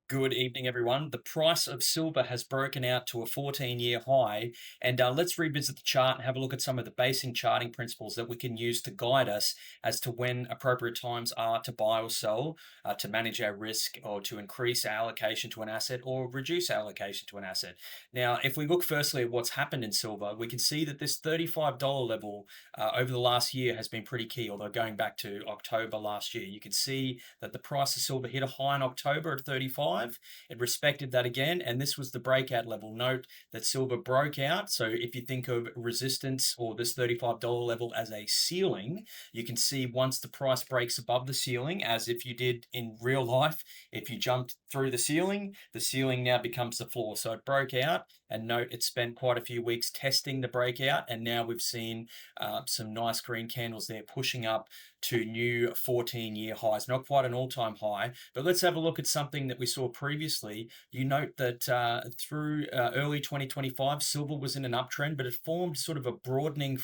Good evening, everyone. The price of silver has broken out to a 14-year high. And let's revisit the chart and have a look at some of the basic charting principles that we can use to guide us as to when appropriate times are to buy or sell, to manage our risk, or to increase our allocation to an asset or reduce our allocation to an asset. Now, if we look firstly at what's happened in silver, we can see that this $35 level over the last year has been pretty key, although going back to October last year, you can see that the price of silver hit a high in October at 35. It respected that again, and this was the breakout level. Note that silver broke out. So if you think of resistance or this $35 level as a ceiling, you can see once the price breaks above the ceiling, as if you did in real life, if you jumped through the ceiling now becomes the floor. So it broke out, and note it spent quite a few weeks testing the breakout, and now we've seen some nice green candles there pushing up to new 14-year highs. Not quite an all-time high, but let's have a look at something that we saw previously. You note that through early 2025, silver was in an uptrend, but it formed sort of a broadening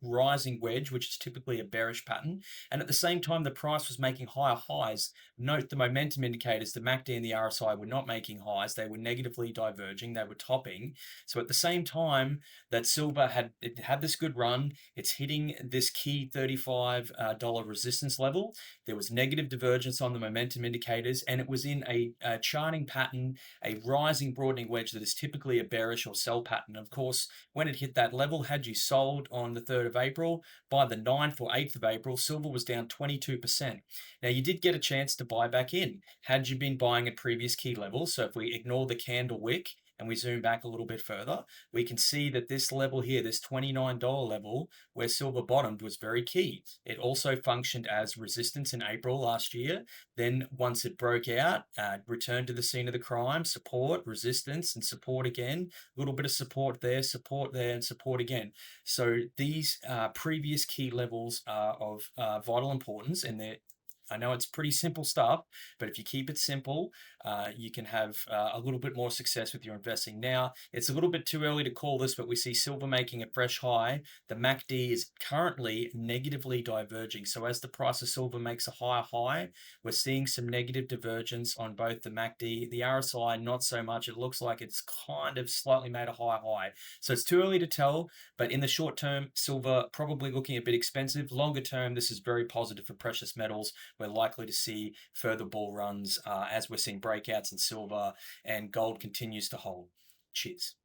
rising wedge, which is typically a bearish pattern. And at the same time, the price was making higher highs. Note the momentum indicators, the MACD and the RSI, were not making highs. They were negatively diverging. They were topping. So at the same time that silver had this good run, it's hitting this key $35 resistance level. There was negative divergence on the momentum indicators, and it was in a charting pattern, a rising broadening wedge that is typically a bearish or sell pattern. Of course, when it hit that level, had you sold on the 3rd of April, by the 9th or 8th of April, silver was down 22%. Now, you did get a chance to buy back in had you been buying at previous key levels. So if we ignore the candle wick and we zoom back a little bit further, we can see that this level here, this $29 level where silver bottomed, was very key. It also functioned as resistance in April last year. Then once it broke out, returned to the scene of the crime, support, resistance, and support again. A little bit of support there, and support again. So these previous key levels are of vital importance, and I know it's pretty simple stuff, but if you keep it simple, you can have a little bit more success with your investing. Now, it's a little bit too early to call this, but we see silver making a fresh high. The MACD is currently negatively diverging. So as the price of silver makes a higher high, we're seeing some negative divergence on both the MACD, the RSI, not so much. It looks like it's kind of slightly made a higher high. So it's too early to tell, but in the short term, silver probably looking a bit expensive. Longer term, this is very positive for precious metals. We're likely to see further bull runs as we're seeing breakouts in silver, and gold continues to hold. Cheers.